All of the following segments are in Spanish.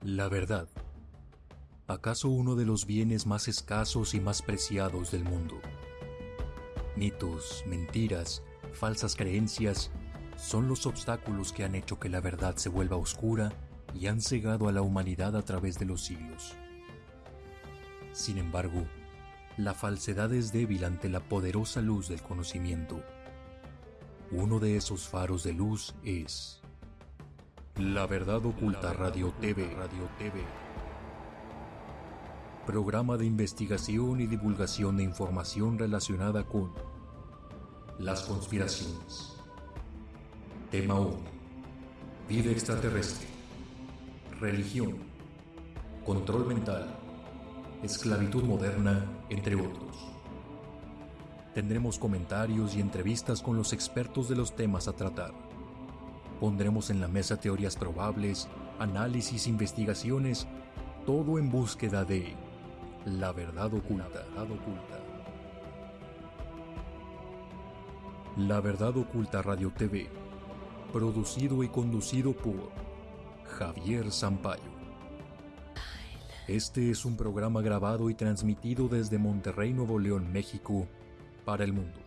La verdad. ¿Acaso uno de los bienes más escasos y más preciados del mundo? Mitos, mentiras, falsas creencias son los obstáculos que han hecho que la verdad se vuelva oscura y han cegado a la humanidad a través de los siglos. Sin embargo, la falsedad es débil ante la poderosa luz del conocimiento. Uno de esos faros de luz es La Verdad Oculta Radio TV. Programa de investigación y divulgación de información relacionada con las conspiraciones. Tema 1. Vida extraterrestre. Religión. Control mental. Esclavitud moderna, entre otros. Tendremos comentarios y entrevistas con los expertos de los temas a tratar. Pondremos en la mesa teorías probables, análisis, investigaciones, todo en búsqueda de la verdad oculta. La Verdad Oculta Radio TV, producido y conducido por Javier Sampaio. Este es un programa grabado y transmitido desde Monterrey, Nuevo León, México, para el mundo.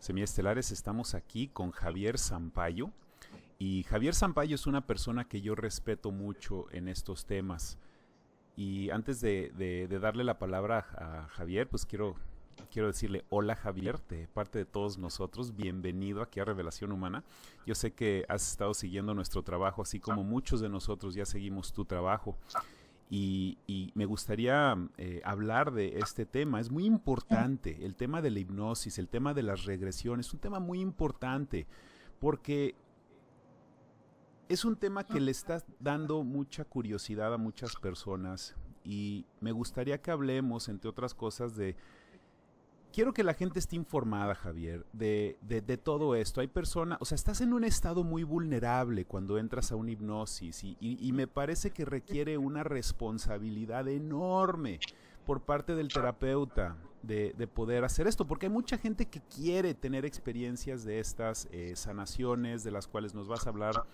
Semiestelares, estamos aquí con Javier Sampaio. Y Javier Sampaio es una persona que yo respeto mucho en estos temas. Y antes de darle la palabra a Javier, pues quiero decirle hola Javier, de parte de todos nosotros, bienvenido aquí a Revelación Humana. Yo sé que has estado siguiendo nuestro trabajo, así como muchos de nosotros ya seguimos tu trabajo. Y me gustaría hablar de este tema. Es muy importante, el tema de la hipnosis, el tema de las regresiones, es un tema muy importante, porque es un tema que le está dando mucha curiosidad a muchas personas y me gustaría que hablemos, entre otras cosas, quiero que la gente esté informada, Javier, de todo esto. Hay personas, o sea, estás en un estado muy vulnerable cuando entras a una hipnosis y me parece que requiere una responsabilidad enorme por parte del terapeuta de poder hacer esto, porque hay mucha gente que quiere tener experiencias de estas sanaciones de las cuales nos vas a hablar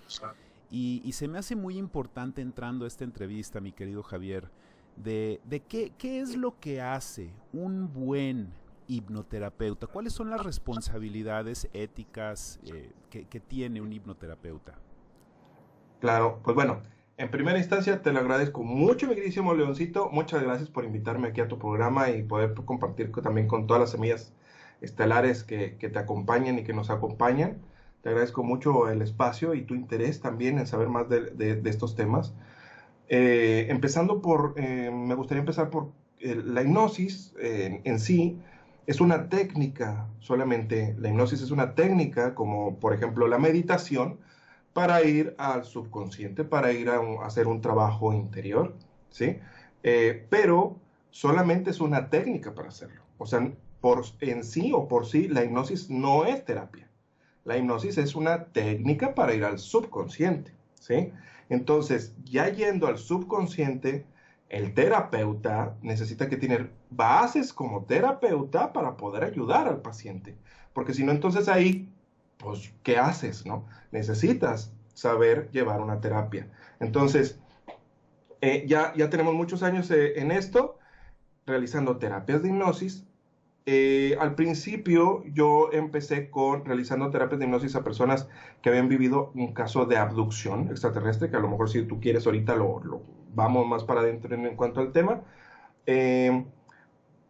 y se me hace muy importante entrando a esta entrevista, mi querido Javier, de qué es lo que hace un buen hipnoterapeuta. ¿Cuáles son las responsabilidades éticas que tiene un hipnoterapeuta? Claro, pues bueno, en primera instancia te lo agradezco mucho, mi queridísimo Leoncito. Muchas gracias por invitarme aquí a tu programa y poder compartir también con todas las semillas estelares que te acompañan y que nos acompañan. Te agradezco mucho el espacio y tu interés también en saber más de estos temas. Me gustaría empezar por la hipnosis en sí. Es una técnica solamente, la hipnosis es una técnica como por ejemplo la meditación para ir al subconsciente, para ir a hacer un trabajo interior, ¿sí? Pero solamente es una técnica para hacerlo. O sea, en sí o por sí la hipnosis no es terapia. La hipnosis es una técnica para ir al subconsciente, ¿sí? Entonces, ya yendo al subconsciente, el terapeuta necesita que tener bases como terapeuta para poder ayudar al paciente. Porque si no, entonces ahí, pues, ¿qué haces, no? Necesitas saber llevar una terapia. Entonces, ya tenemos muchos años en esto, realizando terapias de hipnosis. Al principio yo empecé realizando terapias de hipnosis a personas que habían vivido un caso de abducción extraterrestre, que a lo mejor si tú quieres ahorita lo vamos más para adentro en cuanto al tema. En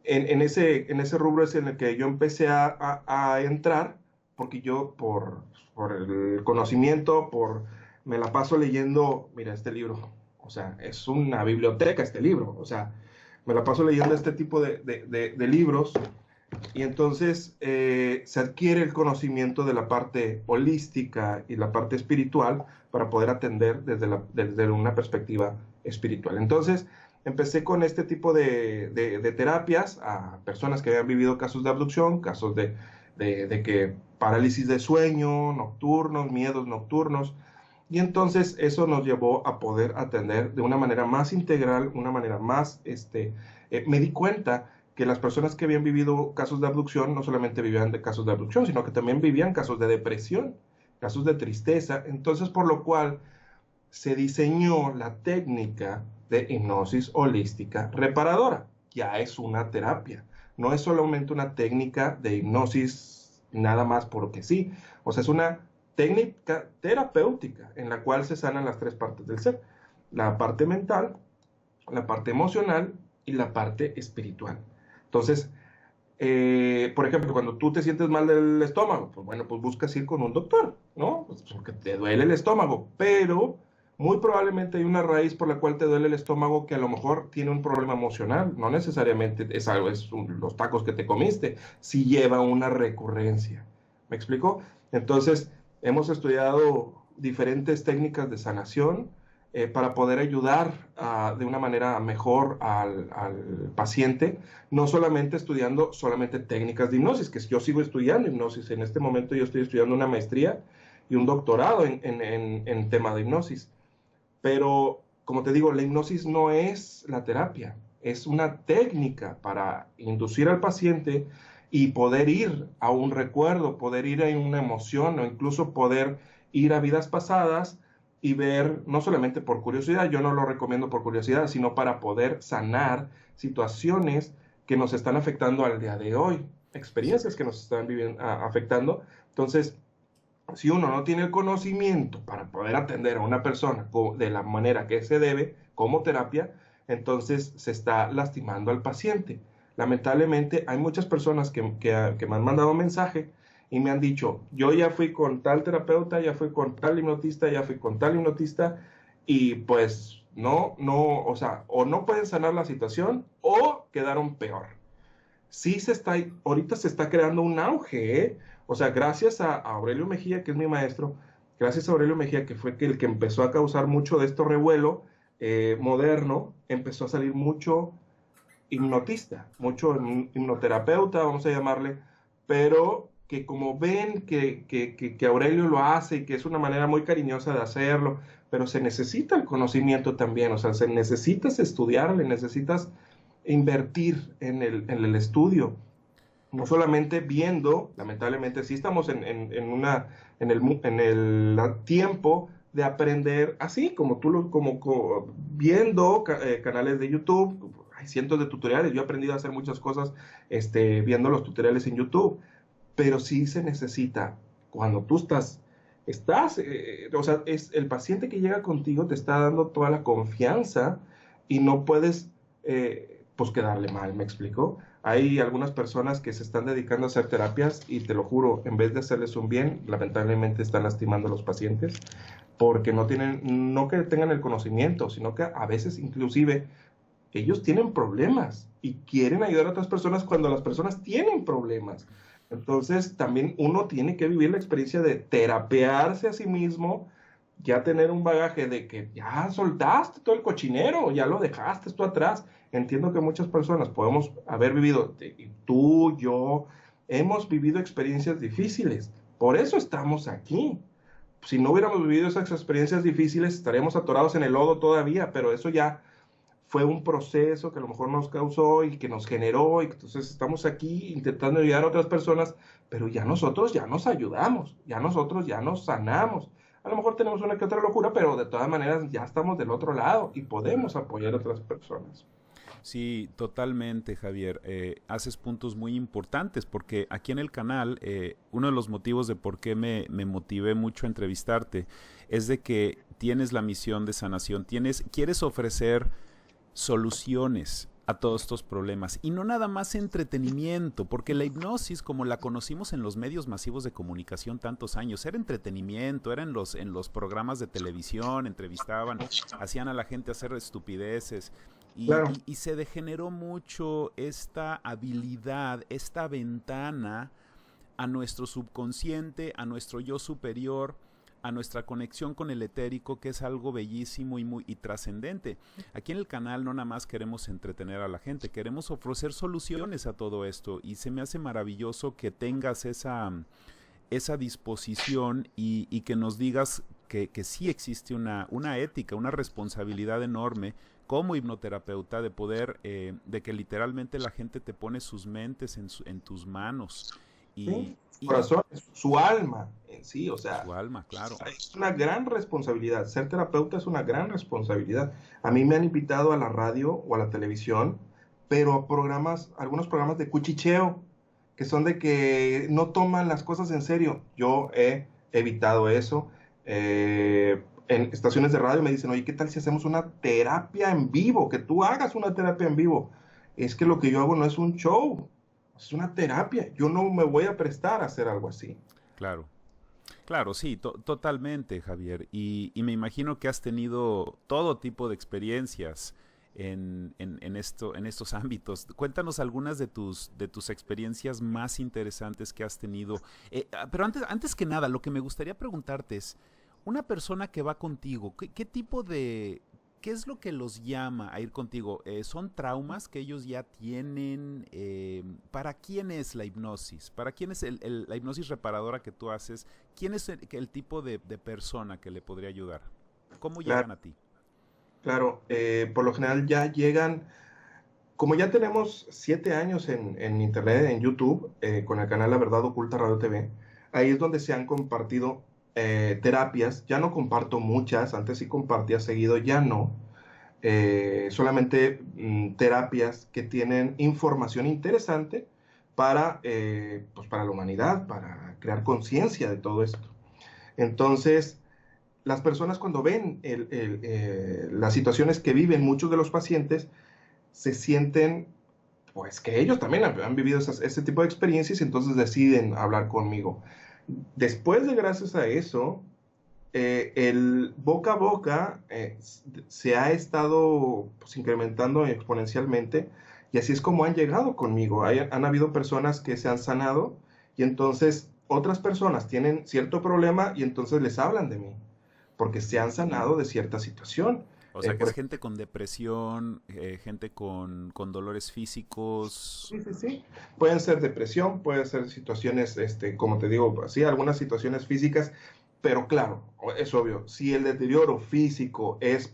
ese rubro es en el que yo empecé a entrar, porque yo por el conocimiento, me la paso leyendo, mira este libro, o sea, es una biblioteca este libro, o sea, me la paso leyendo este tipo de libros. Y entonces se adquiere el conocimiento de la parte holística y la parte espiritual para poder atender desde una perspectiva espiritual. Entonces empecé con este tipo de terapias a personas que habían vivido casos de abducción, casos de de que parálisis de sueño, nocturnos, miedos nocturnos. Y entonces eso nos llevó a poder atender de una manera más integral, una manera más, me di cuenta que las personas que habían vivido casos de abducción no solamente vivían de casos de abducción, sino que también vivían casos de depresión, casos de tristeza. Entonces, por lo cual se diseñó la técnica de hipnosis holística reparadora. Ya es una terapia, no es solamente una técnica de hipnosis nada más porque sí. O sea, es una técnica terapéutica en la cual se sanan las tres partes del ser: la parte mental, la parte emocional y la parte espiritual. Entonces, por ejemplo, cuando tú te sientes mal del estómago, pues bueno, pues buscas ir con un doctor, ¿no? Pues porque te duele el estómago, pero muy probablemente hay una raíz por la cual te duele el estómago que a lo mejor tiene un problema emocional, no necesariamente es algo, los tacos que te comiste, si lleva una recurrencia. ¿Me explico? Entonces, hemos estudiado diferentes técnicas de sanación para poder ayudar de una manera mejor al paciente, no solamente estudiando solamente técnicas de hipnosis, que yo sigo estudiando hipnosis. En este momento yo estoy estudiando una maestría y un doctorado en tema de hipnosis. Pero, como te digo, la hipnosis no es la terapia, es una técnica para inducir al paciente y poder ir a un recuerdo, poder ir a una emoción o incluso poder ir a vidas pasadas y ver, no solamente por curiosidad, yo no lo recomiendo por curiosidad, sino para poder sanar situaciones que nos están afectando al día de hoy, experiencias que nos están afectando. Entonces, si uno no tiene el conocimiento para poder atender a una persona de la manera que se debe, como terapia, entonces se está lastimando al paciente. Lamentablemente hay muchas personas que me han mandado mensaje y me han dicho: yo ya fui con tal terapeuta, ya fui con tal hipnotista, ya fui con tal hipnotista, y pues no, o sea, o no pueden sanar la situación o quedaron peor. Sí ahorita se está creando un auge, ¿eh? O sea, gracias a Aurelio Mejía, que es mi maestro, gracias a Aurelio Mejía, que fue el que empezó a causar mucho de esto revuelo moderno, empezó a salir mucho hipnotista, mucho hipnoterapeuta, vamos a llamarle, pero que como ven que Aurelio lo hace y que es una manera muy cariñosa de hacerlo, pero se necesita el conocimiento también, o sea, necesitas estudiarle, necesitas invertir en el estudio, no solamente viendo. Lamentablemente sí estamos en el tiempo de aprender así, como viendo canales de YouTube. Hay cientos de tutoriales, yo he aprendido a hacer muchas cosas viendo los tutoriales en YouTube, pero sí se necesita, cuando tú o sea, es el paciente que llega contigo, te está dando toda la confianza y no puedes pues quedarle mal. ¿Me explico? Hay algunas personas que se están dedicando a hacer terapias y te lo juro, en vez de hacerles un bien, lamentablemente están lastimando a los pacientes porque no que tengan el conocimiento, sino que a veces inclusive ellos tienen problemas y quieren ayudar a otras personas cuando las personas tienen problemas. Entonces también uno tiene que vivir la experiencia de terapearse a sí mismo, ya tener un bagaje de que ya soltaste todo el cochinero, ya lo dejaste tú atrás. Entiendo que muchas personas podemos haber vivido, tú, yo, hemos vivido experiencias difíciles, por eso estamos aquí. Si no hubiéramos vivido esas experiencias difíciles, estaríamos atorados en el lodo todavía, pero eso ya fue un proceso que a lo mejor nos causó y que nos generó, y entonces estamos aquí intentando ayudar a otras personas, pero ya nosotros ya nos ayudamos, ya nosotros ya nos sanamos. A lo mejor tenemos una que otra locura, pero de todas maneras ya estamos del otro lado y podemos apoyar a otras personas. Sí, totalmente, Javier. Haces puntos muy importantes porque aquí en el canal, uno de los motivos de por qué me motivé mucho a entrevistarte es de que tienes la misión de sanación, quieres ofrecer soluciones a todos estos problemas y no nada más entretenimiento, porque la hipnosis, como la conocimos en los medios masivos de comunicación tantos años, era entretenimiento, era en los programas de televisión, entrevistaban, hacían a la gente hacer estupideces Claro. y se degeneró mucho esta habilidad, esta ventana a nuestro subconsciente, a nuestro yo superior, a nuestra conexión con el etérico, que es algo bellísimo y trascendente. Aquí en el canal no nada más queremos entretener a la gente, queremos ofrecer soluciones a todo esto, y se me hace maravilloso que tengas esa disposición y que nos digas que sí existe una ética, una responsabilidad enorme como hipnoterapeuta de poder, de que literalmente la gente te pone sus mentes en tus manos. Sí, su corazón, su alma en sí, o sea, su alma, claro. es una gran responsabilidad. Ser terapeuta es una gran responsabilidad. A mí me han invitado a la radio o a la televisión, pero a algunos programas de cuchicheo, que son de que no toman las cosas en serio. Yo he evitado eso. En estaciones de radio me dicen, oye, ¿qué tal si hacemos una terapia en vivo? Que tú hagas una terapia en vivo. Es que lo que yo hago no es un show, es una terapia. Yo no me voy a prestar a hacer algo así. Claro. Claro, sí, totalmente, Javier. Y me imagino que has tenido todo tipo de experiencias en estos ámbitos. Cuéntanos algunas de tus experiencias más interesantes que has tenido. Pero antes que nada, lo que me gustaría preguntarte es, una persona que va contigo, ¿qué tipo de... ¿Qué es lo que los llama a ir contigo? ¿Son traumas que ellos ya tienen? ¿Para quién es la hipnosis? ¿Para quién es la hipnosis reparadora que tú haces? ¿Quién es el tipo de persona que le podría ayudar? ¿Cómo llegan a ti? Claro, por lo general ya llegan, como ya tenemos 7 años en Internet, en YouTube, con el canal La Verdad Oculta Radio TV, ahí es donde se han compartido terapias. Ya no comparto muchas, antes sí compartía seguido, ya no. Solamente terapias que tienen información interesante pues para la humanidad, para crear conciencia de todo esto. Entonces, las personas cuando ven las situaciones que viven muchos de los pacientes, se sienten, pues que ellos también han vivido ese tipo de experiencias, y entonces deciden hablar conmigo. Después de, gracias a eso, el boca a boca se ha estado pues, incrementando exponencialmente, y así es como han llegado conmigo. Han habido personas que se han sanado, y entonces otras personas tienen cierto problema y entonces les hablan de mí, porque se han sanado de cierta situación. O sea, que es gente con depresión, gente con dolores físicos. Sí, sí, sí. Pueden ser depresión, pueden ser situaciones, como te digo, sí, algunas situaciones físicas, pero claro, es obvio, si el deterioro físico es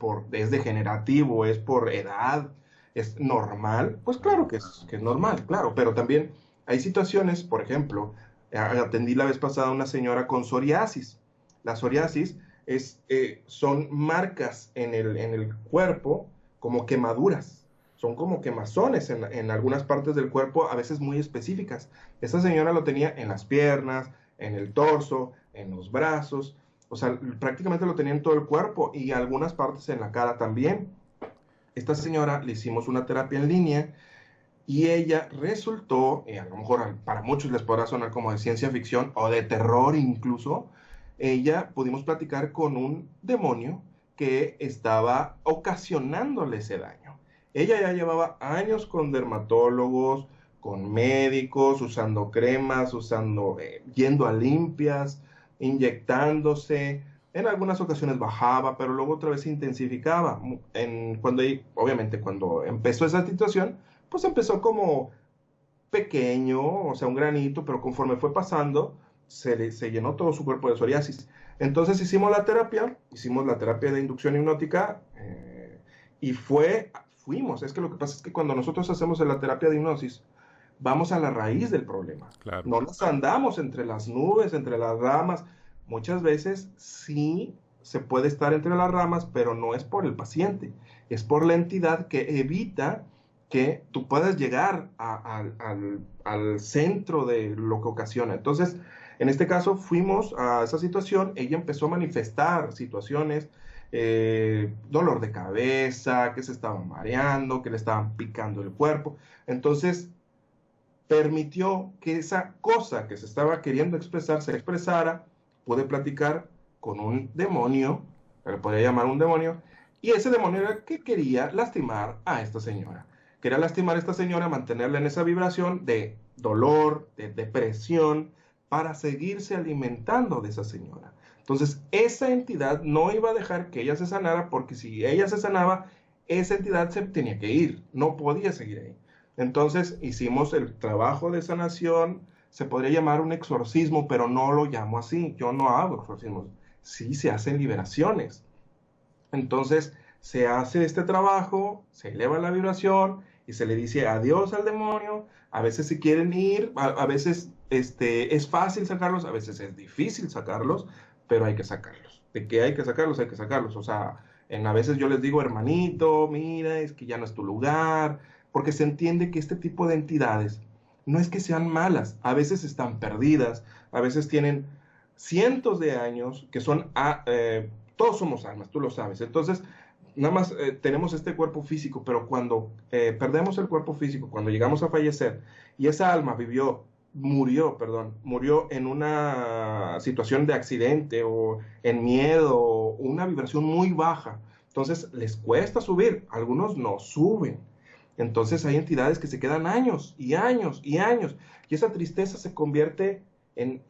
degenerativo, es por edad, es normal, pues claro que es normal, claro, pero también hay situaciones, por ejemplo, atendí la vez pasada a una señora con psoriasis. La psoriasis son marcas en el cuerpo, como quemaduras, son como quemazones en algunas partes del cuerpo, a veces muy específicas. Esta señora lo tenía en las piernas, en el torso, en los brazos, o sea, prácticamente lo tenía en todo el cuerpo, y algunas partes en la cara también. Esta señora le hicimos una terapia en línea, y ella resultó, a lo mejor para muchos les podrá sonar como de ciencia ficción o de terror incluso, pudimos platicar con un demonio que estaba ocasionándole ese daño. Ella ya llevaba años con dermatólogos, con médicos, usando cremas, yendo a limpias, inyectándose. En algunas ocasiones bajaba, pero luego otra vez se intensificaba. Obviamente cuando empezó esa situación, pues empezó como pequeño, o sea, un granito, pero conforme fue pasando, se llenó todo su cuerpo de psoriasis. Entonces hicimos la terapia de inducción hipnótica, y fuimos. Es que lo que pasa es que cuando nosotros hacemos la terapia de hipnosis, vamos a la raíz del problema. Claro. No nos andamos entre las nubes, entre las ramas. Muchas veces sí se puede estar entre las ramas, pero no es por el paciente, es por la entidad que evita que tú puedas llegar al centro de lo que ocasiona. Entonces, en este caso, fuimos a esa situación, ella empezó a manifestar situaciones, dolor de cabeza, que se estaba mareando, que le estaban picando el cuerpo. Entonces, permitió que esa cosa que se estaba queriendo expresar, se expresara. Pude platicar con un demonio, se le podría llamar un demonio, y ese demonio era que quería lastimar a esta señora. Quería lastimar a esta señora, mantenerla en esa vibración de dolor, de depresión, para seguirse alimentando de esa señora. Entonces, esa entidad no iba a dejar que ella se sanara, porque si ella se sanaba, esa entidad se tenía que ir, no podía seguir ahí. Entonces, hicimos el trabajo de sanación, se podría llamar un exorcismo, pero no lo llamo así, yo no hago exorcismos, sí se hacen liberaciones. Entonces, se hace este trabajo, se eleva la vibración y se le dice adiós al demonio. A veces se quieren ir, a veces es fácil sacarlos, a veces es difícil sacarlos, pero hay que sacarlos. ¿De qué hay que sacarlos? Hay que sacarlos. O sea, a veces yo les digo, hermanito, mira, es que ya no es tu lugar, porque se entiende que este tipo de entidades no es que sean malas, a veces están perdidas, a veces tienen cientos de años que son, todos somos almas, tú lo sabes. Entonces, nada más tenemos este cuerpo físico, pero cuando perdemos el cuerpo físico, cuando llegamos a fallecer, y esa alma murió en una situación de accidente o en miedo, o una vibración muy baja, entonces les cuesta subir, algunos no suben. Entonces hay entidades que se quedan años y años y años, y esa tristeza se convierte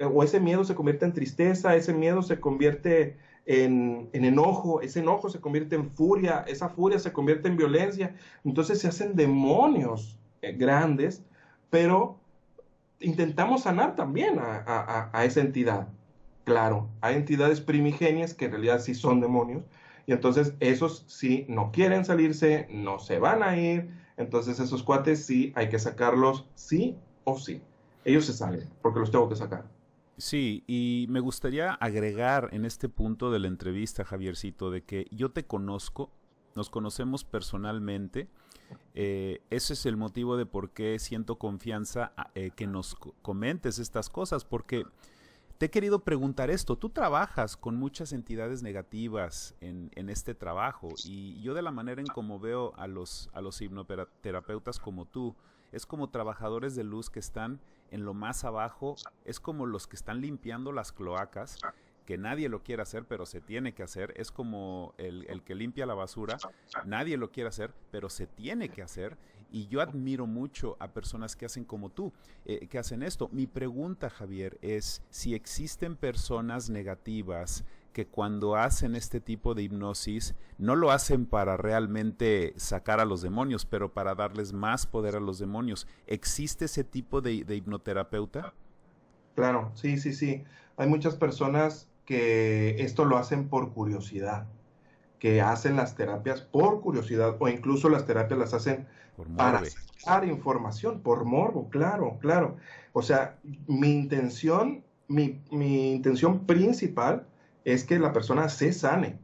o ese miedo se convierte en tristeza, ese miedo se convierte en enojo, ese enojo se convierte en furia, esa furia se convierte en violencia. Entonces se hacen demonios grandes, pero intentamos sanar también a esa entidad. Claro, hay entidades primigenias que en realidad sí son demonios, y entonces esos sí no quieren salirse, no se van a ir, entonces esos cuates sí hay que sacarlos sí o sí. Ellos se salen, porque los tengo que sacar. Sí, y me gustaría agregar en este punto de la entrevista, Javiercito, de que yo te conozco, nos conocemos personalmente. Ese es el motivo de por qué siento confianza que nos comentes estas cosas, porque te he querido preguntar esto. Tú trabajas con muchas entidades negativas en este trabajo, y yo, de la manera en cómo veo a los hipnoterapeutas como tú, es como trabajadores de luz que están en lo más abajo, es como los que están limpiando las cloacas, que nadie lo quiere hacer, pero se tiene que hacer. Es como el que limpia la basura, nadie lo quiere hacer, pero se tiene que hacer. Y yo admiro mucho a personas que hacen como tú, que hacen esto. Mi pregunta, Javier, es si existen personas negativas que cuando hacen este tipo de hipnosis no lo hacen para realmente sacar a los demonios, pero para darles más poder a los demonios. ¿Existe ese tipo de hipnoterapeuta? Claro, sí, sí, sí. Hay muchas personas que esto lo hacen por curiosidad, que hacen las terapias por curiosidad, o incluso las terapias las hacen Por para morbe. sacar información, por morbo, claro, claro. O sea, mi intención principal es que la persona se sane.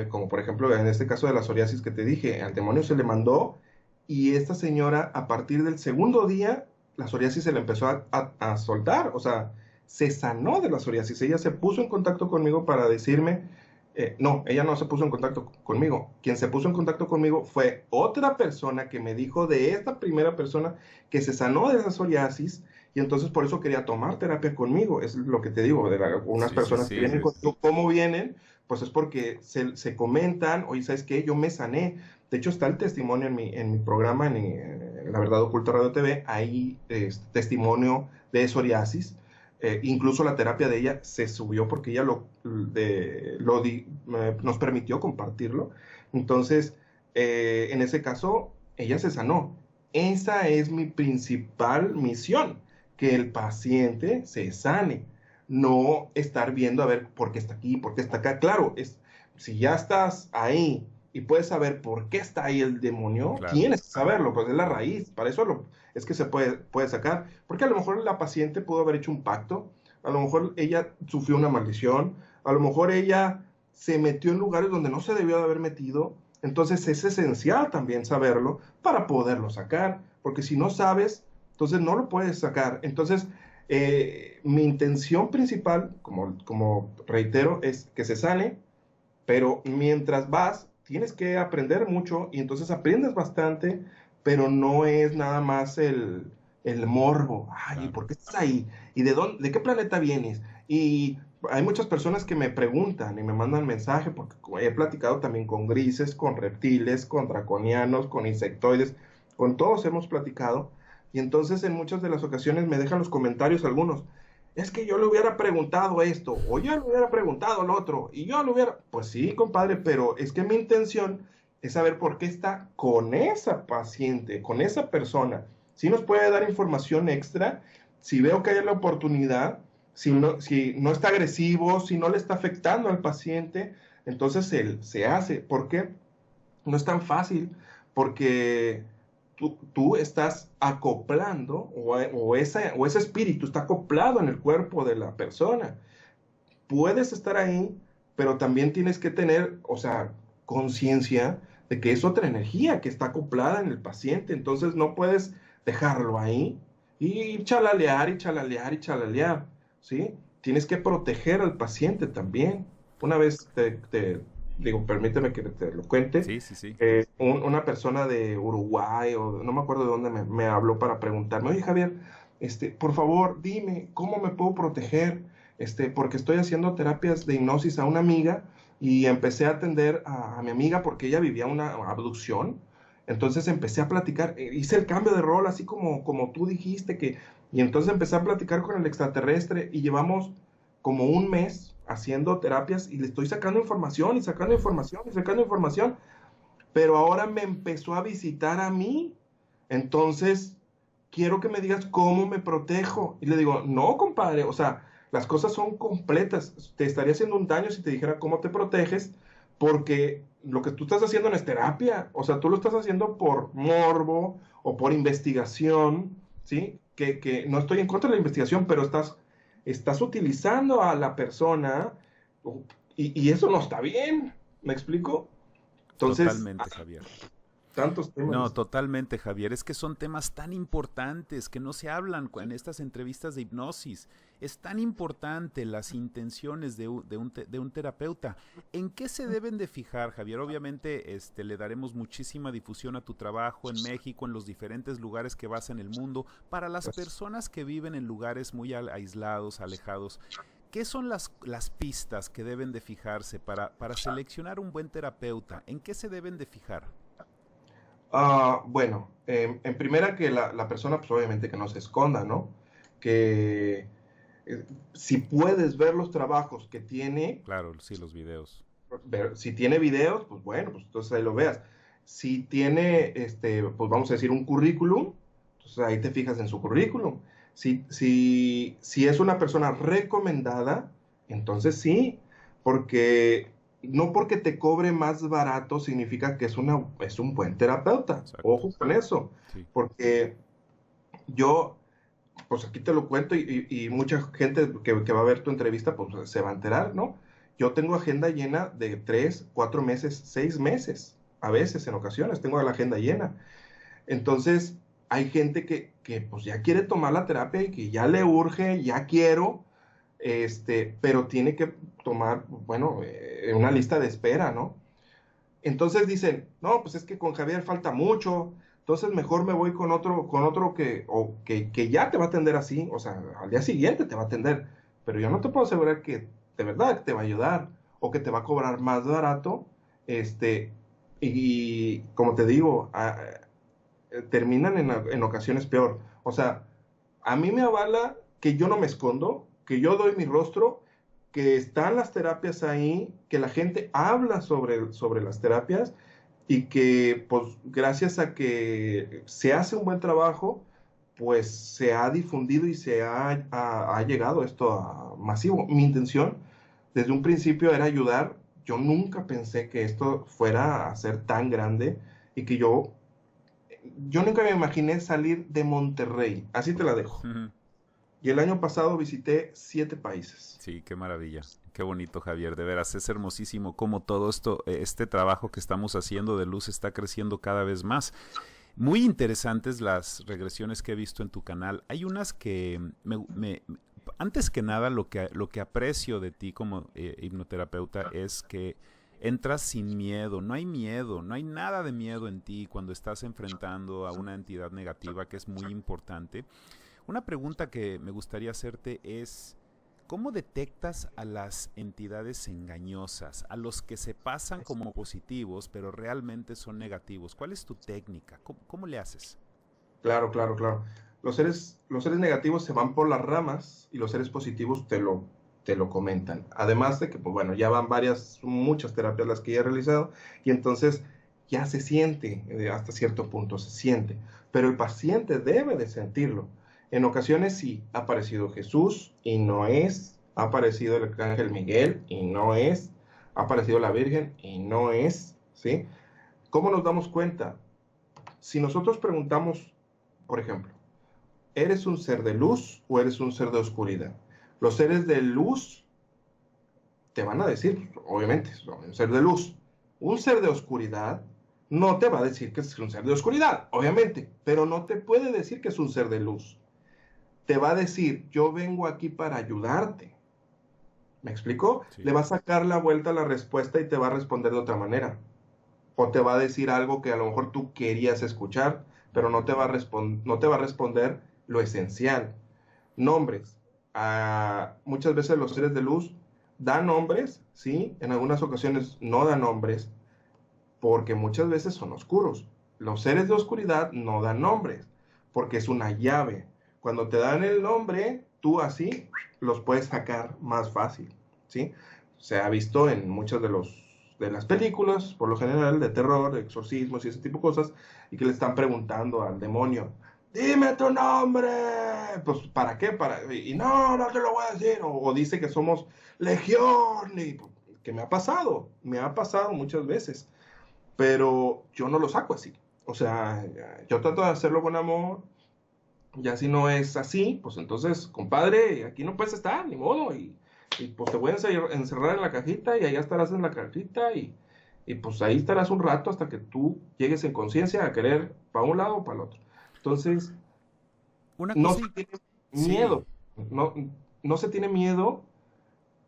Como por ejemplo en este caso de la psoriasis que te dije, al demonio se le mandó, y esta señora, a partir del segundo día, la psoriasis se le empezó a soltar, o sea, se sanó de la psoriasis. Ella se puso en contacto conmigo para decirme, no, ella no se puso en contacto conmigo. Quien se puso en contacto conmigo fue otra persona que me dijo de esta primera persona que se sanó de esa psoriasis, y entonces por eso quería tomar terapia conmigo. Es lo que te digo, de unas Sí, sí, personas que sí. vienen conmigo. ¿Cómo vienen? Pues es porque se comentan, oye, ¿sabes qué? Yo me sané. De hecho, está el testimonio en mi programa, en La Verdad Oculta Radio TV, hay testimonio de psoriasis. Incluso la terapia de ella se subió porque ella nos permitió compartirlo. Entonces, en ese caso, ella se sanó. Esa es mi principal misión, que el paciente se sane, no estar viendo a ver por qué está aquí, por qué está acá. Claro, si ya estás ahí y puedes saber por qué está ahí el demonio, Claro. tienes que saberlo, pues es la raíz. Para eso es que se puede sacar. Porque a lo mejor la paciente pudo haber hecho un pacto, a lo mejor ella sufrió una maldición, a lo mejor ella se metió en lugares donde no se debió de haber metido. Entonces es esencial también saberlo para poderlo sacar, porque si no sabes, entonces no lo puedes sacar. Entonces, mi intención principal, como reitero, es que se sane, pero mientras vas, tienes que aprender mucho, y entonces aprendes bastante, pero no es nada más el morbo. Ay, ¿y Claro. por qué estás ahí? ¿Y de qué planeta vienes? Y hay muchas personas que me preguntan y me mandan mensaje, porque he platicado también con grises, con reptiles, con draconianos, con insectoides, con todos hemos platicado, y entonces en muchas de las ocasiones me dejan los comentarios algunos. es que yo le hubiera preguntado esto, o yo le hubiera preguntado lo otro, y yo le hubiera, pues sí, compadre, pero es que mi intención es saber por qué está con esa paciente, con esa persona. Si nos puede dar información extra, si veo que hay la oportunidad, si no está agresivo, si no le está afectando al paciente, entonces él se hace. ¿Por qué? No es tan fácil, porque tú estás acoplando, o ese espíritu está acoplado en el cuerpo de la persona. Puedes estar ahí, pero también tienes que tener, o sea, conciencia de que es otra energía que está acoplada en el paciente. Entonces no puedes dejarlo ahí y chalalear y chalalear y chalalear, ¿sí? Tienes que proteger al paciente también. Una vez digo, permíteme que te lo cuente. Sí, sí, sí. Una persona de Uruguay, o no me acuerdo de dónde me habló para preguntarme, oye Javier, por favor, dime, ¿cómo me puedo proteger? Porque estoy haciendo terapias de hipnosis a una amiga y empecé a atender a mi amiga porque ella vivía una abducción. Entonces empecé a platicar, hice el cambio de rol, así como tú dijiste, y entonces empecé a platicar con el extraterrestre y llevamos como un mes haciendo terapias y le estoy sacando información y sacando información y sacando información, pero ahora me empezó a visitar a mí. Entonces, quiero que me digas cómo me protejo. Y le digo, no, compadre, o sea, las cosas son completas. Te estaría haciendo un daño si te dijera cómo te proteges, porque lo que tú estás haciendo no es terapia. O sea, tú lo estás haciendo por morbo o por investigación, ¿sí? Que no estoy en contra de la investigación, pero estás utilizando a la persona y eso no está bien. ¿Me explico? Entonces, Totalmente, Javier. tantos No, temas. totalmente, Javier. Es que son temas tan importantes que no se hablan en estas entrevistas de hipnosis. Es tan importante las intenciones de un terapeuta. ¿En qué se deben de fijar, Javier? Obviamente, le daremos muchísima difusión a tu trabajo en México, en los diferentes lugares que vas en el mundo. Para las personas que viven en lugares muy aislados, alejados, ¿qué son las pistas que deben de fijarse para seleccionar un buen terapeuta? ¿En qué se deben de fijar? Bueno, en primera que la persona, pues obviamente que no se esconda, ¿no? Que si puedes ver los trabajos que tiene, Claro, sí, los videos. si tiene videos, pues bueno, pues entonces ahí lo veas. Si tiene, pues vamos a decir, un currículum, entonces ahí te fijas en su currículum. Si es una persona recomendada, entonces sí, porque no porque te cobre más barato significa que es un buen terapeuta. Exacto. Ojo con eso, Sí. porque yo, pues aquí te lo cuento y mucha gente que va a ver tu entrevista, pues se va a enterar, ¿no? Yo tengo agenda llena de 3, 4 meses, 6 meses, a veces, en ocasiones, tengo la agenda llena. Entonces, hay gente que pues ya quiere tomar la terapia y que ya le urge, ya quiero, pero tiene que tomar, bueno, una lista de espera, ¿no? Entonces dicen, no, pues es que con Javier falta mucho, entonces mejor me voy con otro que ya te va a atender así, o sea, al día siguiente te va a atender, pero yo no te puedo asegurar que de verdad te va a ayudar o que te va a cobrar más barato, este, y como te digo, terminan en ocasiones peor. O sea, a mí me avala que yo no me escondo, que yo doy mi rostro, que están las terapias ahí, que la gente habla sobre las terapias y que pues gracias a que se hace un buen trabajo, pues se ha difundido y ha llegado esto a masivo. Mi intención desde un principio era ayudar. Yo nunca pensé que esto fuera a ser tan grande y que yo nunca me imaginé salir de Monterrey, así te la dejo. Y el año pasado visité 7 países. Sí, qué maravilla. Qué bonito, Javier. De veras, es hermosísimo cómo todo esto, este trabajo que estamos haciendo de luz está creciendo cada vez más. Muy interesantes las regresiones que he visto en tu canal. Hay unas que antes que nada lo que aprecio de ti como hipnoterapeuta es que entras sin miedo, no hay miedo, no hay nada de miedo en ti cuando estás enfrentando a una entidad negativa, que es muy importante. Una pregunta que me gustaría hacerte es, ¿cómo detectas a las entidades engañosas, a los que se pasan como positivos pero realmente son negativos? ¿Cuál es tu técnica? ¿Cómo le haces? Claro, claro, claro. los seres negativos se van por las ramas y los seres positivos te lo comentan. Además de que, pues bueno, ya van muchas terapias las que ya he realizado y entonces ya se siente, hasta cierto punto se siente, pero el paciente debe de sentirlo. En ocasiones sí, ha aparecido Jesús y no es, ha aparecido el arcángel Miguel y no es, ha aparecido la Virgen y no es, ¿sí? ¿Cómo nos damos cuenta? Si nosotros preguntamos, por ejemplo, ¿eres un ser de luz o eres un ser de oscuridad? Los seres de luz te van a decir, obviamente, son un ser de luz. Un ser de oscuridad no te va a decir que es un ser de oscuridad, obviamente, pero no te puede decir que es un ser de luz. Te va a decir, yo vengo aquí para ayudarte. ¿Me explico? Sí. Le va a sacar la vuelta a la respuesta y te va a responder de otra manera. O te va a decir algo que a lo mejor tú querías escuchar, pero no te va a responder lo esencial. Nombres. Muchas veces los seres de luz dan nombres, ¿sí? En algunas ocasiones no dan nombres, porque muchas veces son oscuros. Los seres de oscuridad no dan nombres, porque es una llave. Cuando te dan el nombre, tú así los puedes sacar más fácil, ¿sí? Se ha visto en muchas de las películas, por lo general, de terror, de exorcismos y ese tipo de cosas, y que le están preguntando al demonio, dime tu nombre. Pues, ¿para qué? Y no te lo voy a decir. O dice que somos legión. Y, que me ha pasado muchas veces. Pero yo no lo saco así. O sea, yo trato de hacerlo con amor. Ya si no es así, pues entonces, compadre, aquí no puedes estar, ni modo. Y pues te voy a encerrar en la cajita y allá estarás en la cajita y pues ahí estarás un rato hasta que tú llegues en conciencia a querer para un lado o para el otro. Entonces, Una no cosa, se tiene sí, miedo, no, no se tiene miedo,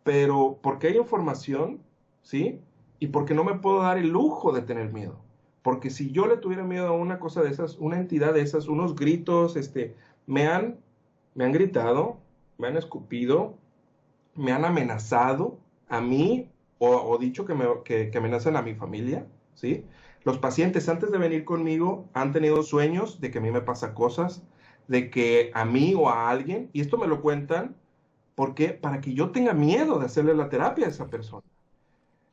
pero porque hay información, ¿sí? Y porque no me puedo dar el lujo de tener miedo. Porque si yo le tuviera miedo a una cosa de esas, una entidad de esas, unos gritos, me han, me han gritado, me han escupido, me han amenazado a mí o dicho que amenazan a mi familia, ¿sí? Los pacientes antes de venir conmigo han tenido sueños de que a mí me pasa cosas, de que a mí o a alguien, y esto me lo cuentan, porque para que yo tenga miedo de hacerle la terapia a esa persona.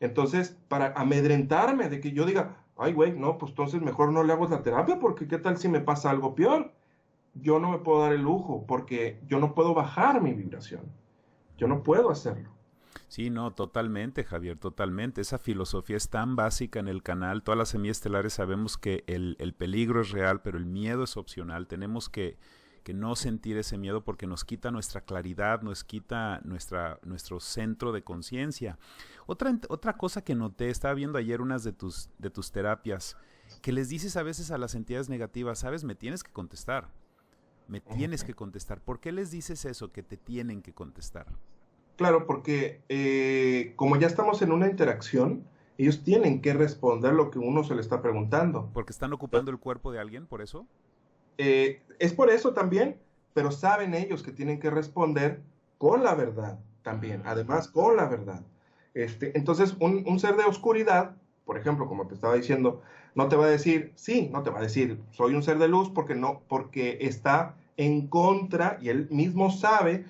Entonces, para amedrentarme de que yo diga, ay, güey, no, pues entonces mejor no le hago la terapia porque qué tal si me pasa algo peor. Yo no me puedo dar el lujo porque yo no puedo bajar mi vibración. Yo no puedo hacerlo. sí, no, totalmente, Javier, totalmente. Esa filosofía es tan básica en el canal. Todas las semiestelares sabemos que el peligro es real, pero el miedo es opcional. Tenemos que no sentir ese miedo porque nos quita nuestra claridad, nos quita nuestro centro de conciencia. Otra cosa que noté, estaba viendo ayer unas de tus terapias, que les dices a veces a las entidades negativas, sabes, me tienes que contestar, me tienes que contestar. ¿Por qué les dices eso, que te tienen que contestar? Claro, porque como ya estamos en una interacción, ellos tienen que responder lo que uno se le está preguntando. ¿Porque están ocupando el cuerpo de alguien, por eso? Es por eso también, pero saben ellos que tienen que responder con la verdad también, además con la verdad. Entonces, un ser de oscuridad, por ejemplo, como te estaba diciendo, no te va a decir, sí, no te va a decir, soy un ser de luz porque no, porque está en contra y él mismo sabe,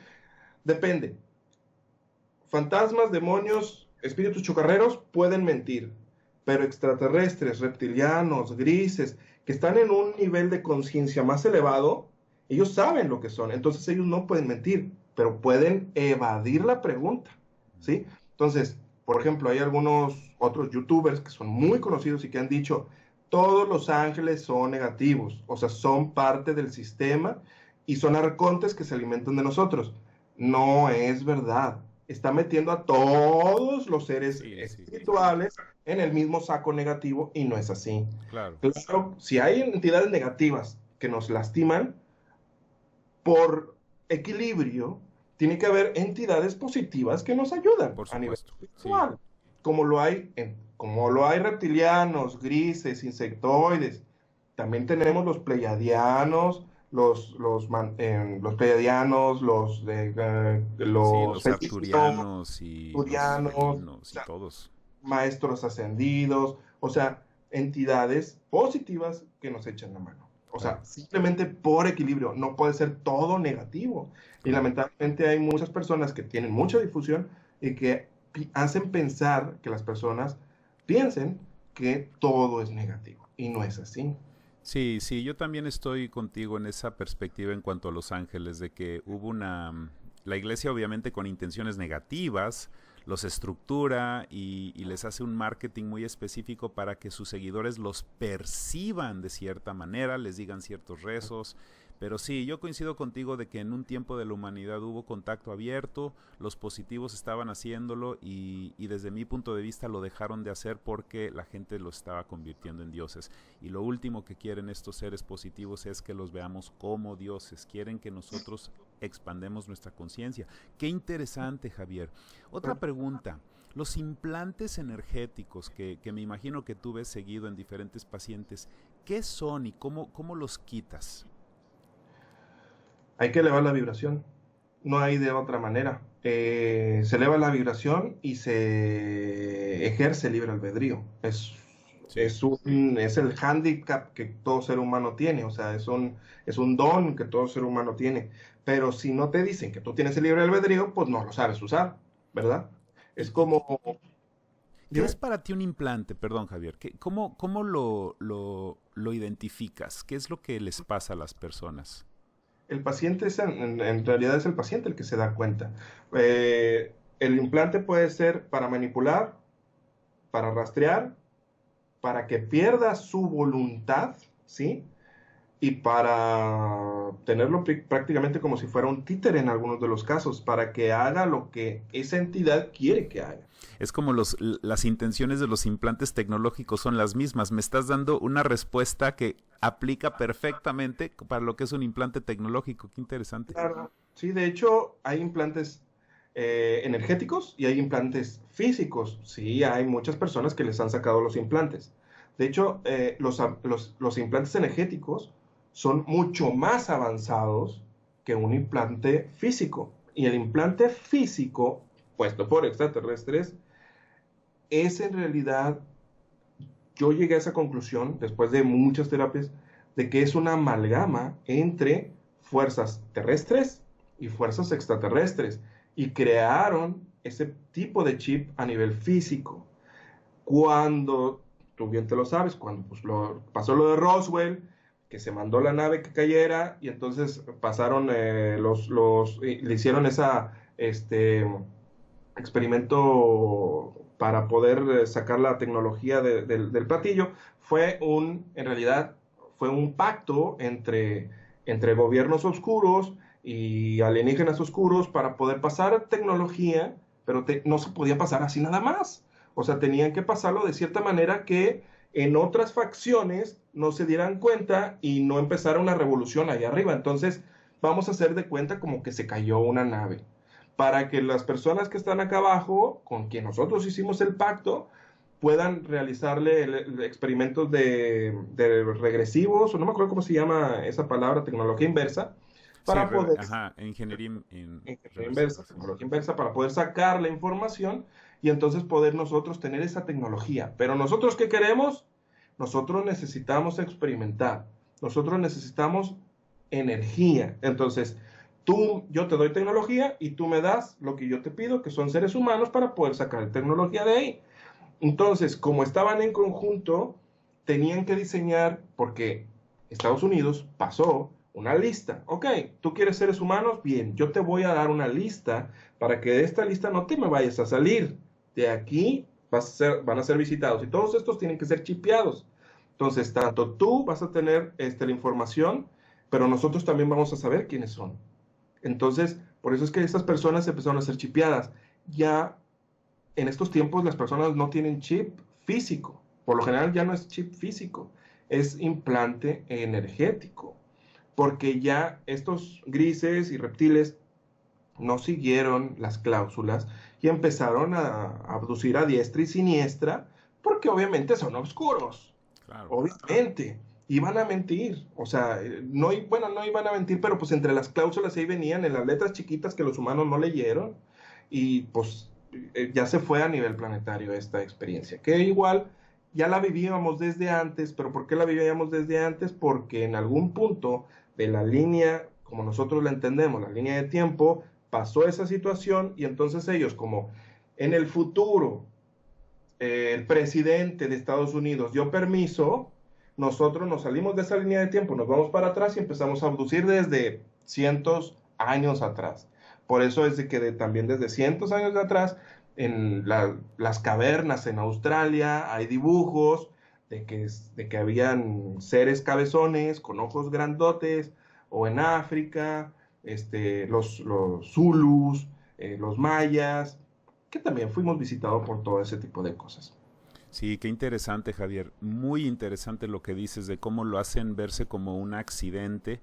depende. Fantasmas, demonios, espíritus chocarreros pueden mentir, pero extraterrestres, reptilianos, grises, que están en un nivel de conciencia más elevado, ellos saben lo que son, entonces ellos no pueden mentir, pero pueden evadir la pregunta, ¿sí? Entonces, por ejemplo, hay algunos otros youtubers que son muy conocidos y que han dicho, todos los ángeles son negativos, o sea, son parte del sistema y son arcontes que se alimentan de nosotros. No es verdad. Está metiendo a todos los seres Sí, sí, espirituales en el mismo saco negativo y no es así. claro. Claro, si hay entidades negativas que nos lastiman, por equilibrio, tiene que haber entidades positivas que nos ayudan Por a nivel supuesto, sí. espiritual, como lo hay reptilianos, grises, insectoides. También tenemos los pleiadianos, los pleiadianos, Sí, los los felinos, arturianos y los turianos, o felinos y sea, todos. maestros ascendidos, o sea, entidades positivas que nos echan la mano. O Claro. sea, simplemente por equilibrio, no puede ser todo negativo. Y Claro. lamentablemente hay muchas personas que tienen mucha difusión y que hacen pensar que las personas piensen que todo es negativo. Y no es así. Sí, sí, yo también estoy contigo en esa perspectiva en cuanto a Los Ángeles, de que hubo la iglesia obviamente con intenciones negativas, los estructura y les hace un marketing muy específico para que sus seguidores los perciban de cierta manera, les digan ciertos rezos. Pero sí, yo coincido contigo de que en un tiempo de la humanidad hubo contacto abierto, los positivos estaban haciéndolo y desde mi punto de vista lo dejaron de hacer porque la gente los estaba convirtiendo en dioses. Y lo último que quieren estos seres positivos es que los veamos como dioses, quieren que nosotros expandemos nuestra conciencia. Qué interesante, Javier. Otra pregunta. Los implantes energéticos que me imagino que tú ves seguido en diferentes pacientes, ¿qué son y cómo los quitas? Hay que elevar la vibración. No hay de otra manera. Se eleva la vibración y se ejerce libre albedrío. Sí. Es el hándicap que todo ser humano tiene. O sea, es un don que todo ser humano tiene. Pero si no te dicen que tú tienes el libre albedrío, pues no lo sabes usar, ¿verdad? Es ¿Y como... qué es Dime. para ti un implante? Perdón, Javier. ¿Cómo lo identificas? ¿Qué es lo que les pasa a las personas? El paciente en realidad es el paciente el que se da cuenta. El implante puede ser para manipular, para rastrear, para que pierda su voluntad, ¿sí? Y para tenerlo prácticamente como si fuera un títere en algunos de los casos, para que haga lo que esa entidad quiere que haga. Es como las intenciones de los implantes tecnológicos son las mismas. Me estás dando una respuesta que aplica perfectamente para lo que es un implante tecnológico. Qué interesante. Claro. Sí, de hecho, hay implantes energéticos y hay implantes físicos. Sí, hay muchas personas que les han sacado los implantes. De hecho, los implantes energéticos son mucho más avanzados que un implante físico. Y el implante físico, puesto por extraterrestres, es en realidad, yo llegué a esa conclusión después de muchas terapias, de que es una amalgama entre fuerzas terrestres y fuerzas extraterrestres. Y crearon ese tipo de chip a nivel físico. Cuando, tú bien te lo sabes, cuando pues, pasó lo de Roswell, que se mandó la nave que cayera, y entonces pasaron, le hicieron esa, experimento para poder sacar la tecnología del platillo, en realidad, fue un pacto entre gobiernos oscuros y alienígenas oscuros para poder pasar tecnología, pero no se podía pasar así nada más. O sea, tenían que pasarlo de cierta manera que en otras facciones no se dieran cuenta y no empezara una revolución ahí arriba. Entonces, vamos a hacer de cuenta como que se cayó una nave para que las personas que están acá abajo, con quien nosotros hicimos el pacto, puedan realizarle experimentos de regresivos, o no me acuerdo cómo se llama esa palabra, tecnología inversa, Sí, para poder, ajá, ingeniería en ingeniería inversa, reversible. Sí. tecnología inversa, para poder sacar la información y entonces poder nosotros tener esa tecnología. Pero nosotros, ¿qué queremos? Nosotros necesitamos experimentar, nosotros necesitamos energía. Entonces, yo te doy tecnología y tú me das lo que yo te pido, que son seres humanos, para poder sacar tecnología de ahí. Entonces, como estaban en conjunto, tenían que diseñar, porque Estados Unidos pasó una lista. Ok, tú quieres seres humanos, bien, yo te voy a dar una lista para que de esta lista no te me vayas a salir. De aquí van a ser visitados y todos estos tienen que ser chipeados. Entonces, tanto tú vas a tener la información, pero nosotros también vamos a saber quiénes son. Entonces, por eso es que estas personas empezaron a ser chipeadas. Ya en estos tiempos las personas no tienen chip físico. Por lo general ya no es chip físico, es implante energético. Porque ya estos grises y reptiles no siguieron las cláusulas y empezaron a abducir a diestra y siniestra porque obviamente son oscuros. Claro. Obviamente, iban a mentir. O sea, no, bueno, no iban a mentir, pero pues entre las cláusulas ahí venían en las letras chiquitas que los humanos no leyeron y pues ya se fue a nivel planetario esta experiencia. Que igual ya la vivíamos desde antes, pero ¿por qué la vivíamos desde antes? Porque en algún punto de la línea, como nosotros la entendemos, la línea de tiempo, pasó esa situación y entonces ellos, como en el futuro el presidente de Estados Unidos dio permiso, nosotros nos salimos de esa línea de tiempo, nos vamos para atrás y empezamos a abducir desde cientos años atrás. Por eso es de que también desde cientos años de atrás, en las cavernas en Australia hay dibujos de que habían seres cabezones con ojos grandotes, o en África, los Zulus, los mayas, que también fuimos visitados por todo ese tipo de cosas. Sí, qué interesante, Javier. Muy interesante lo que dices de cómo lo hacen verse como un accidente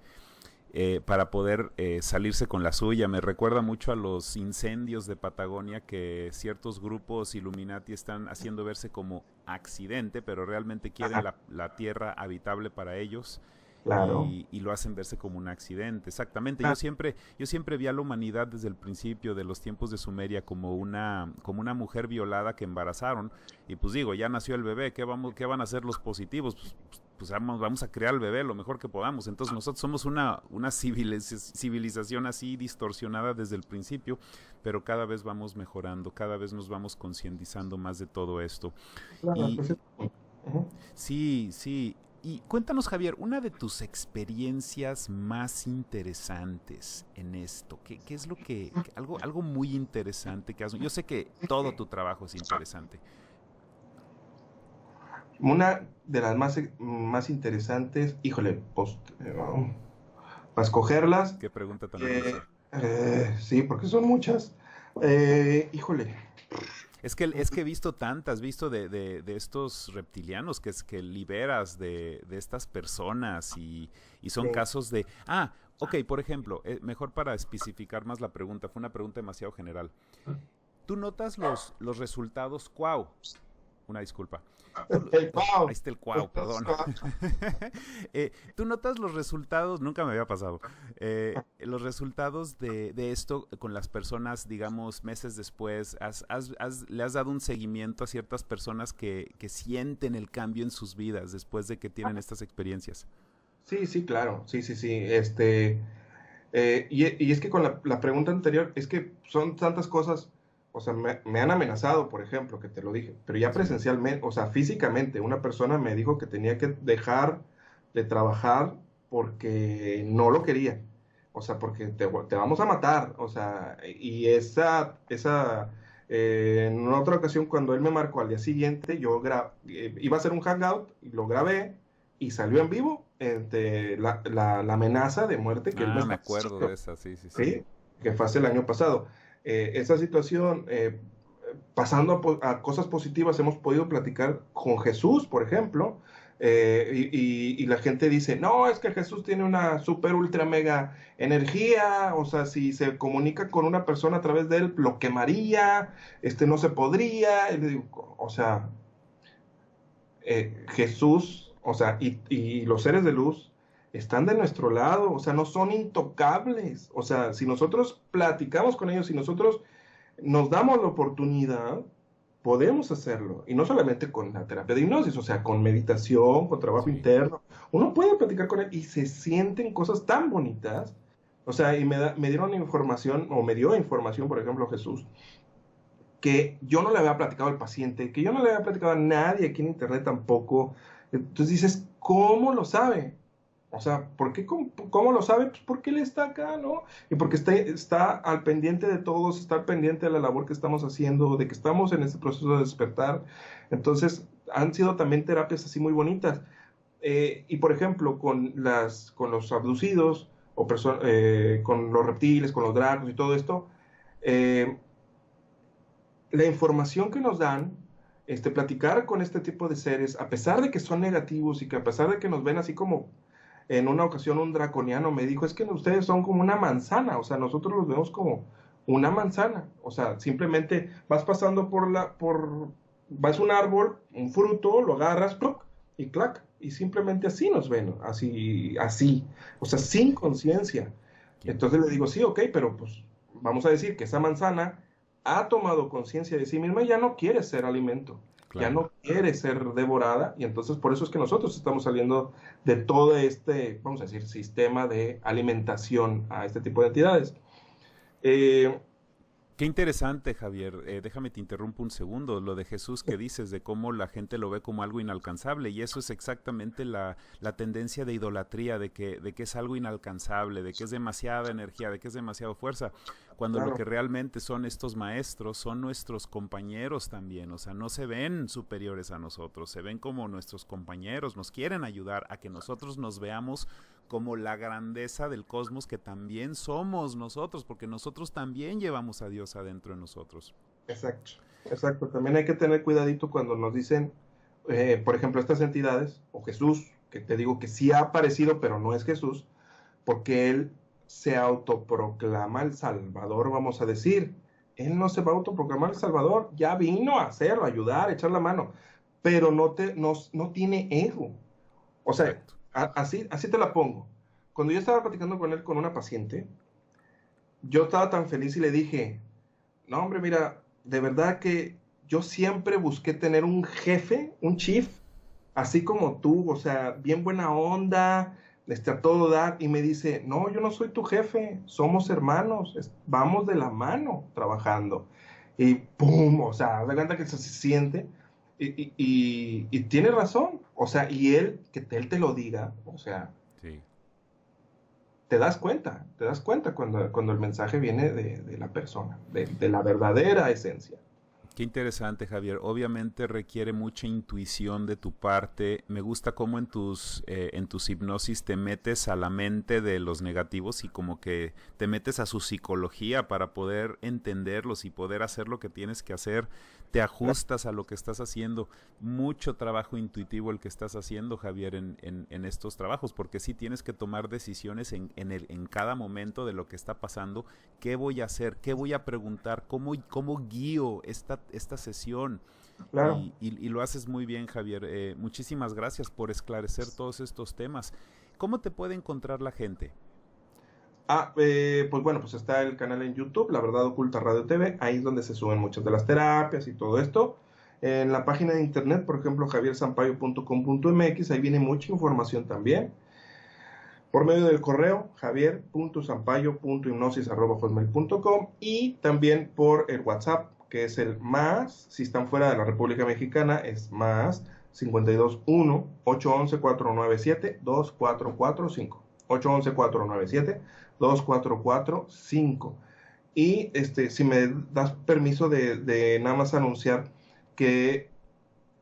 para poder salirse con la suya. Me recuerda mucho a los incendios de Patagonia que ciertos grupos Illuminati están haciendo verse como accidente, pero realmente quieren la tierra habitable para ellos. Claro. Y lo hacen verse como un accidente. Exactamente. Ah, Yo siempre vi a la humanidad desde el principio de los tiempos de Sumeria como una mujer violada que embarazaron. Y pues digo, ya nació el bebé, qué van a hacer los positivos? Pues vamos a crear al bebé lo mejor que podamos. Entonces nosotros somos una civilización así distorsionada desde el principio, pero cada vez vamos mejorando, cada vez nos vamos concientizando más de todo esto. claro, Y pues, uh-huh. sí, sí. Y cuéntanos, Javier, una de tus experiencias más interesantes en esto. ¿Qué es lo algo muy interesante que has... Yo sé que todo tu trabajo es interesante. Una de las más interesantes, híjole, pues, para escogerlas, Qué pregunta tan eh, difícil. sí, porque son muchas. Híjole, Es que he visto tantas, visto de estos reptilianos que liberas de estas personas y son sí. casos de... Ah, ok, por ejemplo, mejor para especificar más la pregunta, fue una pregunta demasiado general. ¿Tú notas los resultados cuau? Una disculpa. El Ahí wow. está el cuau, perdón. ¿Tú notas los resultados? Nunca me había pasado. Los resultados de esto con las personas, digamos, meses después. ¿Le has dado un seguimiento a ciertas personas que sienten el cambio en sus vidas después de que tienen estas experiencias? Sí, sí, claro, sí, sí, sí. Y es que con la pregunta anterior, es que son tantas cosas, o sea, me han amenazado, por ejemplo, que te lo dije, pero ya Sí. presencialmente, o sea, físicamente, una persona me dijo que tenía que dejar de trabajar porque no lo quería, o sea, porque te vamos a matar, o sea, y en otra ocasión cuando él me marcó al día siguiente, iba a hacer un hangout, y lo grabé, y salió en vivo la amenaza de muerte que él me Ah, me está acuerdo de haciendo, esa, sí, sí, sí. ¿sí? Que fue hace el año pasado. Esa situación, pasando a cosas positivas, hemos podido platicar con Jesús, por ejemplo, y la gente dice, no, es que Jesús tiene una super, ultra, mega energía, o sea, si se comunica con una persona a través de él, lo quemaría, no se podría, y le digo, o sea, Jesús, o sea, y los seres de luz están de nuestro lado, o sea, no son intocables. O sea, si nosotros platicamos con ellos, si nosotros nos damos la oportunidad, podemos hacerlo. Y no solamente con la terapia de hipnosis, o sea, con meditación, con trabajo Sí. interno. Uno puede platicar con él y se sienten cosas tan bonitas. O sea, y me dieron información, o me dio información, por ejemplo, Jesús, que yo no le había platicado al paciente, que yo no le había platicado a nadie aquí en internet tampoco. Entonces dices, ¿cómo lo sabe? O sea, cómo lo sabe? Pues porque él está acá, ¿no? Y porque está al pendiente de todos, está al pendiente de la labor que estamos haciendo, de que estamos en este proceso de despertar. Entonces, han sido también terapias así muy bonitas. Y por ejemplo, con los abducidos, con los reptiles, con los dragos y todo esto, eh, la información que nos dan, platicar con este tipo de seres, a pesar de que son negativos y que a pesar de que nos ven así como en una ocasión un draconiano me dijo, es que ustedes son como una manzana, o sea, nosotros los vemos como una manzana, o sea, simplemente vas pasando vas a un árbol, un fruto, lo agarras, ¡pluc! Y clac, y simplemente así nos ven, así, o sea, sin conciencia. Qué Entonces le digo, sí, ok, pero pues vamos a decir que esa manzana ha tomado conciencia de sí misma y ya no quiere ser alimento. ya claro. no quiere ser devorada, y entonces por eso es que nosotros estamos saliendo de todo este, vamos a decir, sistema de alimentación a este tipo de entidades. Eh, Qué interesante, Javier. Déjame te interrumpo un segundo. Lo de Jesús que dices, de cómo la gente lo ve como algo inalcanzable. Y eso es exactamente la tendencia de idolatría, de que es algo inalcanzable, de que es demasiada energía, de que es demasiada fuerza. Cuando lo claro, que realmente son estos maestros son nuestros compañeros también. O sea, no se ven superiores a nosotros, se ven como nuestros compañeros. Nos quieren ayudar a que nosotros nos veamos como la grandeza del cosmos que también somos nosotros, porque nosotros también llevamos a Dios adentro de nosotros. exacto, exacto. También hay que tener cuidadito cuando nos dicen, por ejemplo, estas entidades, o Jesús, que te digo que sí ha aparecido, pero no es Jesús, porque él se autoproclama el Salvador, vamos a decir. Él no se va a autoproclamar el Salvador, ya vino a hacerlo, a ayudar, a echar la mano, pero no tiene ego. O sea, Exacto. así te la pongo. Cuando yo estaba platicando con él, con una paciente, yo estaba tan feliz y le dije, no, hombre, mira, de verdad que yo siempre busqué tener un jefe, un chief, así como tú, o sea, bien buena onda, a todo dar, y me dice, no, yo no soy tu jefe, somos hermanos, vamos de la mano trabajando. Y pum, o sea, de cuenta que se siente, y tiene razón, o sea, y él, que él te lo diga, o sea, Sí. te das cuenta cuando el mensaje viene de la persona, de la verdadera esencia. Qué interesante, Javier. Obviamente requiere mucha intuición de tu parte. Me gusta cómo en tus hipnosis te metes a la mente de los negativos y como que te metes a su psicología para poder entenderlos y poder hacer lo que tienes que hacer. Te ajustas a lo que estás haciendo. Mucho trabajo intuitivo el que estás haciendo, Javier, en estos trabajos, porque sí tienes que tomar decisiones en cada momento de lo que está pasando. ¿Qué voy a hacer? ¿Qué voy a preguntar? ¿Cómo guío esta sesión? Claro. Y lo haces muy bien, Javier. Muchísimas gracias por esclarecer todos estos temas. ¿Cómo te puede encontrar la gente? Pues bueno, pues está el canal en YouTube, La Verdad Oculta Radio TV, ahí es donde se suben muchas de las terapias y todo esto. En la página de internet, por ejemplo, javiersampaio.com.mx, ahí viene mucha información también. Por medio del correo, javier.sampaio.hipnosis@hotmail.com, y también por el WhatsApp, que es el más, si están fuera de la República Mexicana, es más 521 811 497 2445. 811 497 2445. Y si me das permiso de nada más anunciar que,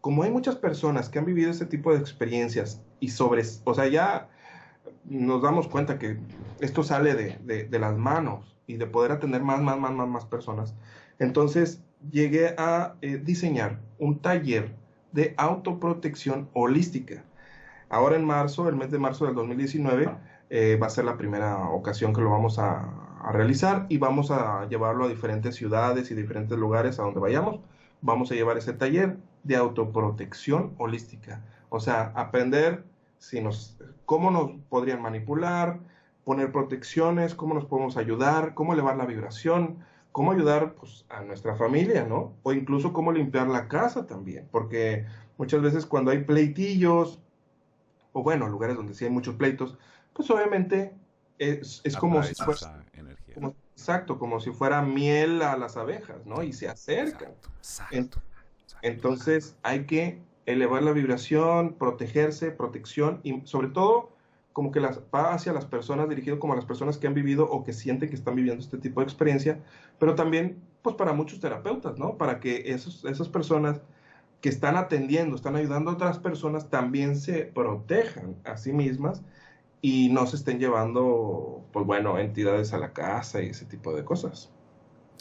como hay muchas personas que han vivido este tipo de experiencias y o sea, ya nos damos cuenta que esto sale de las manos y de poder atender más personas. Entonces llegué a diseñar un taller de autoprotección holística. Ahora en marzo, el mes de marzo del 2019, va a ser la primera ocasión que lo vamos a realizar, y vamos a llevarlo a diferentes ciudades y diferentes lugares a donde vayamos. Vamos a llevar ese taller de autoprotección holística. O sea, aprender cómo nos podrían manipular, poner protecciones, cómo nos podemos ayudar, cómo elevar la vibración, cómo ayudar, pues, a nuestra familia, ¿no? O incluso cómo limpiar la casa también, porque muchas veces cuando hay pleitillos, o bueno, lugares donde sí hay muchos pleitos, pues obviamente es como si Atraes fuera, esa energía. exacto, como si fuera miel a las abejas, ¿no? Y se acercan. Exacto, En- exacto, exacto. entonces hay que elevar la vibración, protegerse, protección, y sobre todo como que va hacia las personas, dirigido como a las personas que han vivido o que sienten que están viviendo este tipo de experiencia, pero también pues para muchos terapeutas, ¿no? Para que esas personas que están atendiendo, están ayudando a otras personas, también se protejan a sí mismas y no se estén llevando, pues bueno, entidades a la casa y ese tipo de cosas.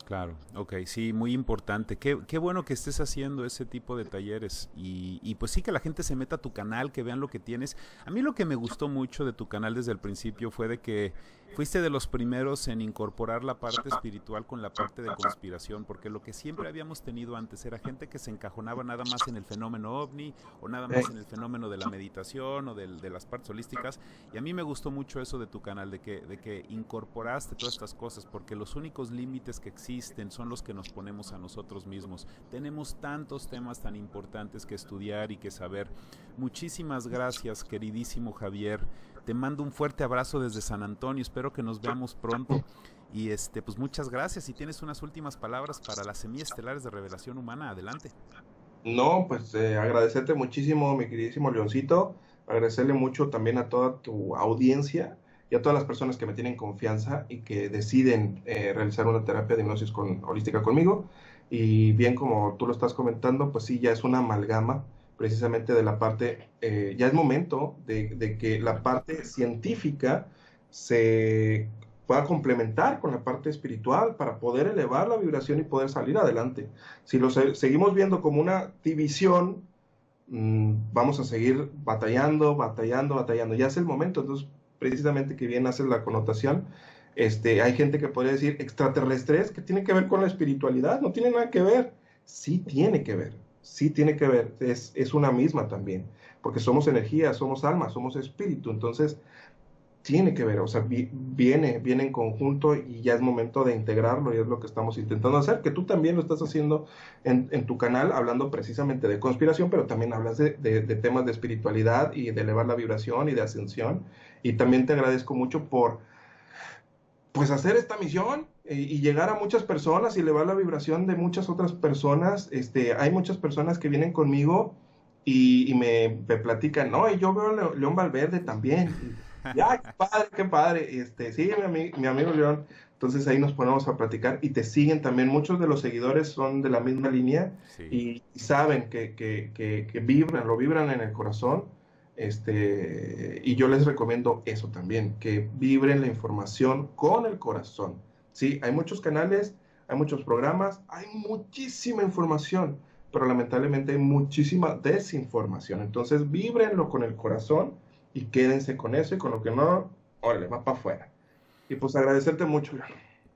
Claro, ok, sí, muy importante. Qué bueno que estés haciendo ese tipo de talleres y pues sí que la gente se meta a tu canal, que vean lo que tienes. A mí lo que me gustó mucho de tu canal desde el principio fue de que fuiste de los primeros en incorporar la parte espiritual con la parte de conspiración, porque lo que siempre habíamos tenido antes era gente que se encajonaba nada más en el fenómeno ovni o nada Eh, más en el fenómeno de la meditación o de las partes holísticas. Y a mí me gustó mucho eso de tu canal, de que incorporaste todas estas cosas, porque los únicos límites que existen existen son los que nos ponemos a nosotros mismos. Tenemos tantos temas tan importantes que estudiar y que saber. Muchísimas gracias, queridísimo Javier. Te mando un fuerte abrazo desde San Antonio. Espero que nos veamos pronto. Y pues muchas gracias. Si tienes unas últimas palabras para las semillas estelares de revelación humana, adelante. No, pues agradecerte muchísimo, mi queridísimo Leoncito, agradecerle mucho también a toda tu audiencia y a todas las personas que me tienen confianza y que deciden realizar una terapia de hipnosis holística conmigo. Y bien, como tú lo estás comentando, pues sí, ya es una amalgama precisamente de la parte, ya es momento de que la parte científica se pueda complementar con la parte espiritual para poder elevar la vibración y poder salir adelante. Si lo seguimos viendo como una división, vamos a seguir batallando. Ya es el momento, entonces, precisamente que bien hace la connotación. Hay gente que podría decir extraterrestres, que tiene que ver con la espiritualidad, no tiene nada que ver. Sí tiene que ver, es una misma también, porque somos energía, somos alma, somos espíritu, entonces tiene que ver, o sea, viene en conjunto y ya es momento de integrarlo y es lo que estamos intentando hacer, que tú también lo estás haciendo en tu canal, hablando precisamente de conspiración, pero también hablas de temas de espiritualidad y de elevar la vibración y de ascensión. Y también te agradezco mucho por, pues, hacer esta misión y llegar a muchas personas y elevar la vibración de muchas otras personas. Hay muchas personas que vienen conmigo y me platican, no, y yo veo a León Valverde también. Ya, qué padre. Sí, mi amigo León. Entonces ahí nos ponemos a platicar y te siguen también. Muchos de los seguidores son de la misma línea Sí. y saben que vibran, lo vibran en el corazón. Y yo les recomiendo eso también, que vibren la información con el corazón. Sí, hay muchos canales, hay muchos programas, hay muchísima información, pero lamentablemente hay muchísima desinformación. Entonces, víbrenlo con el corazón y quédense con eso y con lo que no, órale, va para afuera. Y pues agradecerte mucho, León.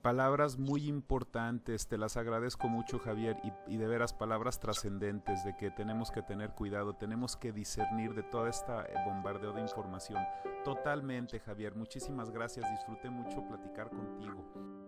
Palabras muy importantes, te las agradezco mucho, Javier, y de veras palabras trascendentes de que tenemos que tener cuidado, tenemos que discernir de toda esta bombardeo de información. Totalmente, Javier, muchísimas gracias, disfruté mucho platicar contigo.